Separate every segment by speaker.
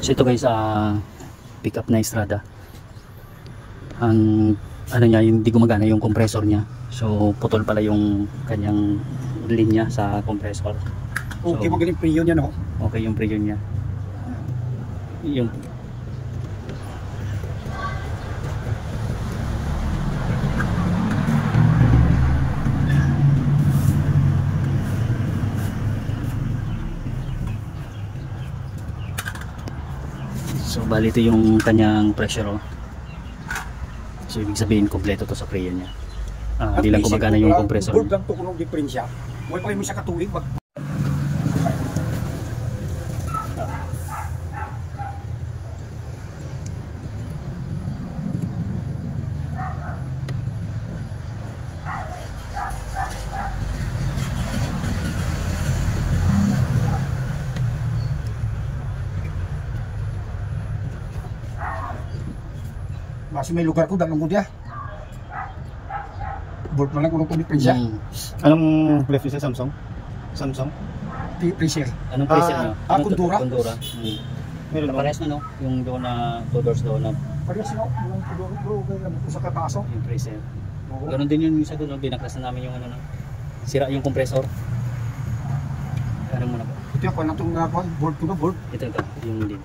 Speaker 1: So ito guys, pick up na Estrada. Ang ano niya, hindi gumagana yung compressor niya. So putol pala yung kanyang linya sa compressor. So,
Speaker 2: okay, magaling preyon niya, no?
Speaker 1: Okay yung preyon niya. Yung so bali ito yung kanyang pressure, oh. So ibig sabihin kompleto to sa preyon niya. Hindi lang gumagana yung compressor.
Speaker 2: Bulb lang to kung diferensya. Mo pa mo siya katuig bag. Basta may lugar ko dalang mo dia. Bulb lang kung diferensya.
Speaker 3: Anong left sa Samsung? Samsung?
Speaker 2: Pressure.
Speaker 1: Anong pressure niyo?
Speaker 2: Kundura.
Speaker 1: Kundura.
Speaker 3: Meron ba?
Speaker 1: Pares na, no? Yung doon na 2 doors doon na
Speaker 2: Parehas no, yung kundura bro, sa kataso.
Speaker 1: yung pressure. Ganon din yun isa doon, binaklas na namin yung ano na. Sira yung compressor. Ano muna po?
Speaker 2: Ito yung kanatong board ko na board.
Speaker 1: Ito, yung din.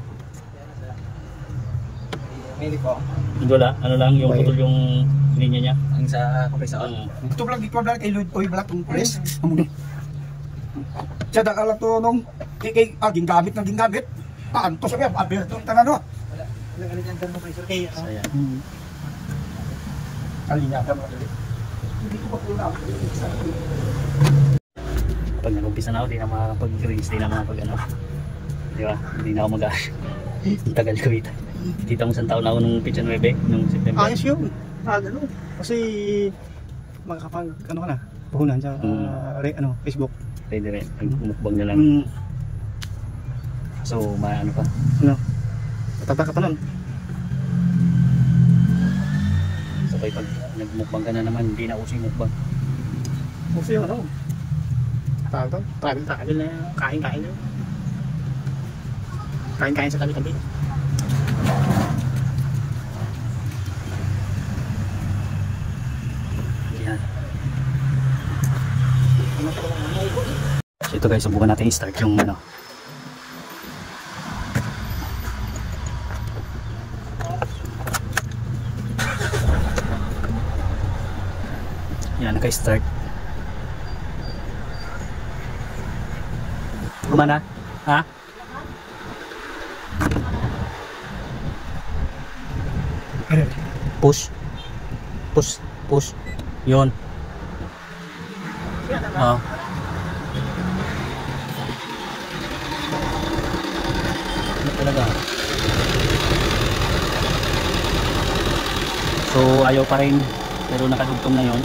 Speaker 2: Medico.
Speaker 1: Wala, ano lang, yung putol yung linya niya.
Speaker 4: Ang sa compressor.
Speaker 2: Ito lang gito dahil kay Lloyd Oil Black kung press. Amuni. Siya dahil to nung gingamit na gingamit. Anto sabi, Alberto tanan no.
Speaker 4: Wala ka nang compressor kay
Speaker 1: Saya.
Speaker 2: Kalinya ka madali. Hindi ko pa pula.
Speaker 1: Pag nag-umpisa na ako, di na makakapag-release, di na makakapag ano. Di ba? Hindi na ako tagal ko ito. Kita mo sa taon na ako nung Pizza 9, nung September.
Speaker 3: Ayos yun. Ano? Kasi makakapag ano ka na, puhunan sa Facebook.
Speaker 1: Pwede rin, mukbang na lang. So, ano pa?
Speaker 3: Ano? Tataka pa nun.
Speaker 1: So, pag nagmukbang ka na naman, hindi na uso yung mukbang.
Speaker 3: Kasi yung ano? Tawag to? Travel na kain-kain yun. Kain-kain sa tabi-tabi.
Speaker 1: Yan. So ito guys, subukan natin i-start yung ano. Yan, naka-start. Gumana? Ha? Push. Push. Push. Yun. Oo. Ano talaga? So, ayaw pa rin. Pero nakadugtong na yun.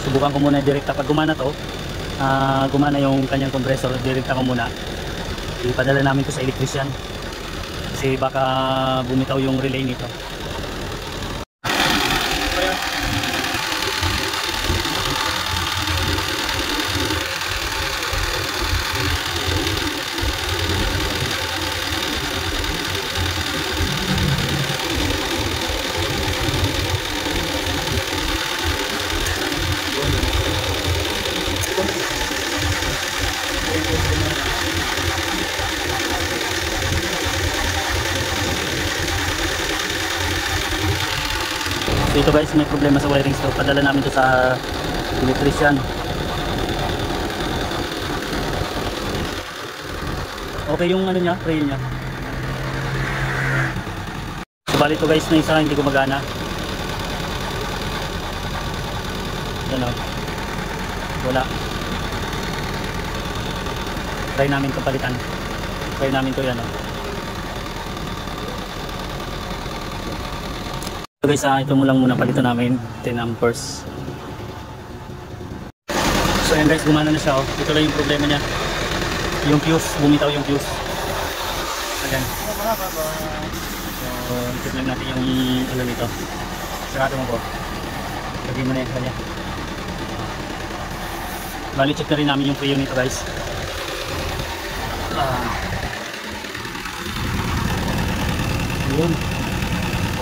Speaker 1: Subukan ko muna direkta pag gumana to, gumana yung kanyang compressor, direkta ko muna, ipadala namin to sa electrician kasi baka bumitaw yung relay nito. So ito guys, may problema sa wiring, so padala namin to sa electrician. Okay yung ano niya, rail niya. So bali to guys, na isa hindi gumagana. Yan o. Wala. Try namin to palitan. Try namin to yan o. So guys, ito mo lang muna palitan namin, 10 amperes. So yan guys, gumana na siya. Ito lang yung problema niya. Yung fuse, bumitaw yung fuse. Ayan. So, ikot lang natin yung ano nito. Sarado mo po. Lagyan mo na yan kanya. Bali, check na rin namin yung preo nito guys. Yun.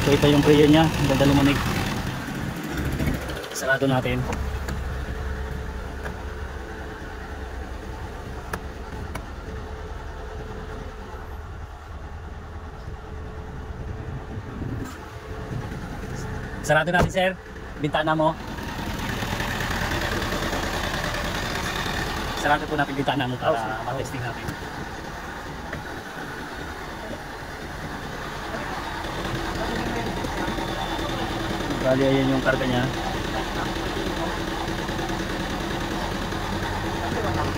Speaker 1: Okay pa yung preo niya. Ang ganda lumanig. Sarado natin. Sarado natin sir. Bintana mo. Sarado po natin bintana mo para matesting natin. Bali, ayan yung karga niya.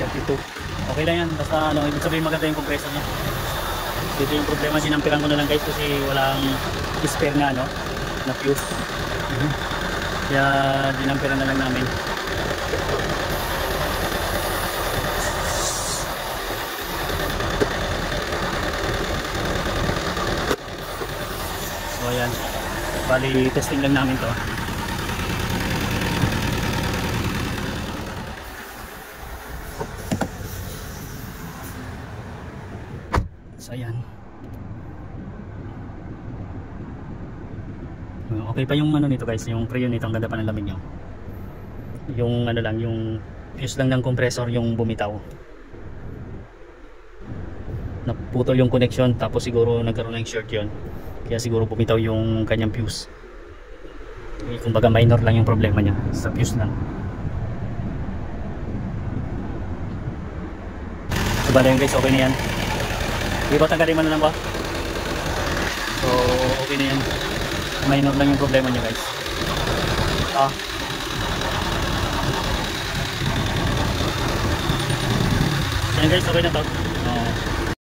Speaker 1: 32. Okay lang yan. Basta ano, ibig sabihin maganda yung compressor niya. Dito yung problema, sinampiran ko na lang guys kasi walang spare na ano, na fuse. Kaya dinampiran na lang namin. So ayan. Bali, testing lang namin to. So ayan. Okay pa yung ano nito guys, yung preo nito, ang ganda pa ng lamig nyo. Yung ano lang, yung fuse lang ng compressor yung bumitaw. Naputol yung connection, tapos siguro nagkaroon ng short yun. Kaya siguro bumitaw yung kanyang fuse. Kumbaga minor lang yung problema niya, sa fuse lang. So bala yan guys, okay na yan. Hindi ba tanggalin mo na lang ba? So okay na yan. Minor lang yung problema niya guys. Yan guys, okay na to.